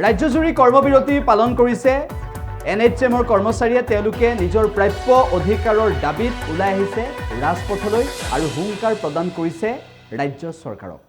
ৰাজ্যজুৰি কৰ্মবিৰতি পালন কৰিছে NHMৰ কৰ্মচাৰীয়ে তেওঁলোকে নিজৰ প্ৰাপ্য অধিকাৰৰ দাবীত ওলাই আহিছে ৰাজপথলৈ আৰু হুংকাৰ প্ৰদান কৰিছে ৰাজ্য চৰকাৰক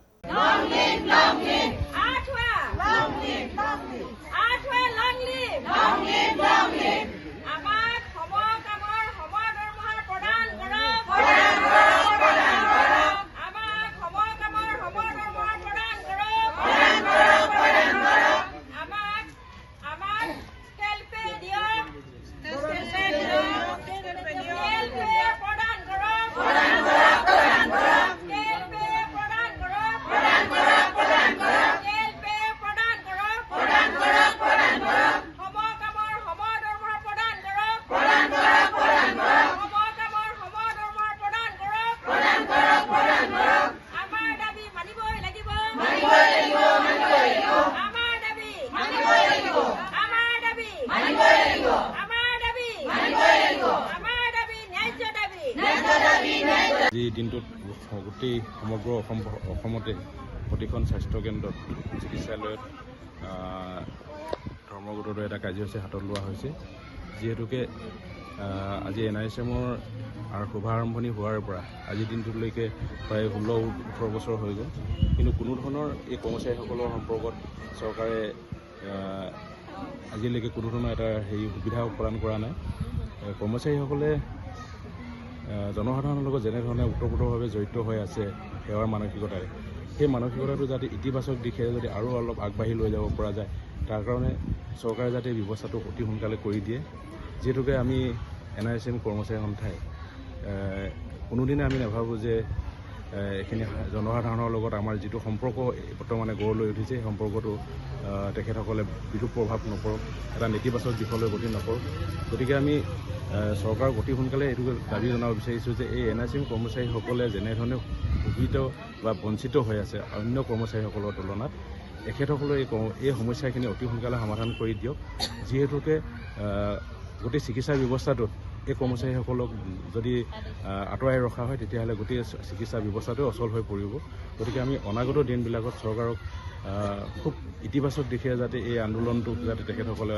আজি দিনটোত গোটেই সমগ্ৰ অসমতে প্ৰতিখন স্বাস্থ্য কেন্দ্ৰত চিকিৎসালয়ত ধৰ্মঘটৰ এটা কাৰ্যসূচী হাতত লোৱা হৈছে যিহেতুকে আজি NHMৰ শুভাৰম্ভণি হোৱাৰ পৰা আজিৰ দিনটোলৈকে প্ৰায় 16-18 বছৰ হৈ গ'ল কিন্তু কোনো ধৰণৰ এই কৰ্মচাৰীসকলৰ সম্পৰ্কত চৰকাৰে আজিলৈকে কোনো ধৰণৰ এটা সুবিধা প্ৰদান কৰা নাই কৰ্মচাৰীসকলে জনসাধাৰণৰ লগত যেনেধৰণে ওতঃপ্ৰোতভাৱে জড়িত হৈ আছে সেৱাৰ মানসিকতাৰে সেই মানসিকতাটো যাতে ইতিবাচক দিশে যদি আৰু অলপ আগবাঢ়ি লৈ যাব পৰা যায় তাৰ কাৰণে চৰকাৰে যাতে ব্যৱস্থাটো অতি সোনকালে কৰি দিয়ে যিহেতুকে আমি NHM কৰ্মচাৰী সন্থাই কোনোদিনে আমি নাভাবোঁ যে এইখিনি জনসাধাৰণৰ লগত আমাৰ যিটো সম্পৰ্ক বৰ্তমানে গঢ় লৈ উঠিছে সেই সম্পৰ্কটো তেখেতসকলে বিৰূপ প্ৰভাৱ নপৰক এটা নেতিবাচক দিশলৈ গতি নকৰক গতিকে আমি চৰকাৰক অতি সোনকালে এইটো দাবী জনাব বিচাৰিছোঁ যে এই NHM কৰ্মচাৰীসকলে যেনেধৰণে শোষিত বা বঞ্চিত হৈ আছে অন্য কৰ্মচাৰীসকলৰ তুলনাত এখেতসকলে এই সমস্যাখিনি অতি সোনকালে সমাধান কৰি দিয়ক যিহেতুকে গোটেই চিকিৎসা ব্যৱস্থাটোত এই কৰ্মচাৰীসকলক যদি আঁতৰাই ৰখা হয় তেতিয়াহ'লে গোটেই চিকিৎসা ব্যৱস্থাটো অচল হৈ পৰিব গতিকে আমি অনাগত দিনবিলাকত চৰকাৰক খুব ইতিবাচক দিশে যাতে এই আন্দোলনটোক যাতে তেখেতসকলে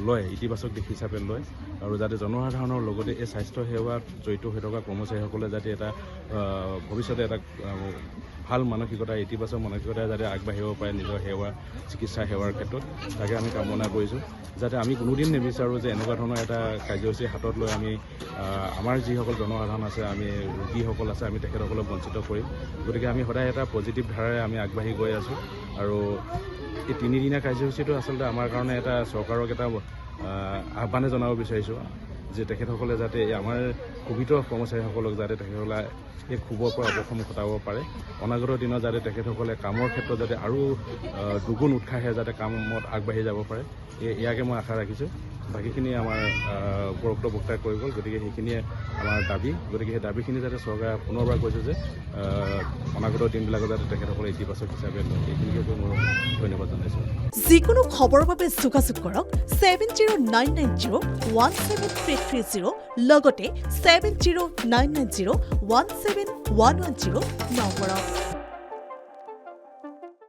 লয় ইতিবাচক দিশ হিচাপে লয় আৰু যাতে জনসাধাৰণৰ লগতে এই স্বাস্থ্য সেৱাত জড়িত হৈ থকা কৰ্মচাৰীসকলে যাতে এটা ভৱিষ্যতে এটা ভাল মানসিকতা ইতিবাচক মানসিকতাৰে যাতে আগবাঢ়িব পাৰে নিজৰ চিকিৎসা সেৱাৰ ক্ষেত্ৰত তাকে আমি কামনা কৰিছোঁ যাতে আমি কোনোদিন নিবিচাৰোঁ যে এনেকুৱা ধৰণৰ এটা কাৰ্যসূচী হাতত লৈ আমি আমাৰ যিসকল জনসাধাৰণ আছে আমি ৰোগীসকল আছে আমি তেখেতসকলক বঞ্চিত কৰিম গতিকে আমি সদায় এটা পজিটিভ ধাৰাৰে আমি আগবাঢ়ি গৈ আছোঁ আৰু এই তিনিদিনীয়া কাৰ্যসূচীটো আচলতে আমাৰ কাৰণে এটা চৰকাৰক এটা আহ্বানে জনাব বিচাৰিছোঁ যে তেখেতসকলে যাতে আমাৰ শোষিত কৰ্মচাৰীসকলক যাতে তেখেতসকলে এই ক্ষোভৰ পৰা অৱসান ঘটাব পাৰে অনাগত দিনত যাতে তেখেতসকলে কামৰ ক্ষেত্ৰত যাতে আৰু দুগুণ উৎসাহে যাতে কামত আগবাঢ়ি যাব পাৰে ইয়াকে মই আশা ৰাখিছোঁ বাকীখিনি আমাৰ উপৰোক্ত বক্তাই কৈ গ'ল গতিকে সেইখিনিয়ে আমাৰ দাবী গতিকে সেই দাবীখিনি যাতে চৰকাৰে পুনৰবাৰ কৈছে যে অনাগত দিনবিলাকত যাতে তেখেতসকলে ইতিবাচক হিচাপে লয় এইখিনিকে মই ধন্যবাদ জনাইছোঁ যিকোনো খবৰৰ বাবে যোগাযোগ কৰক 7099017330 লগতে 7099017110 নম্বৰত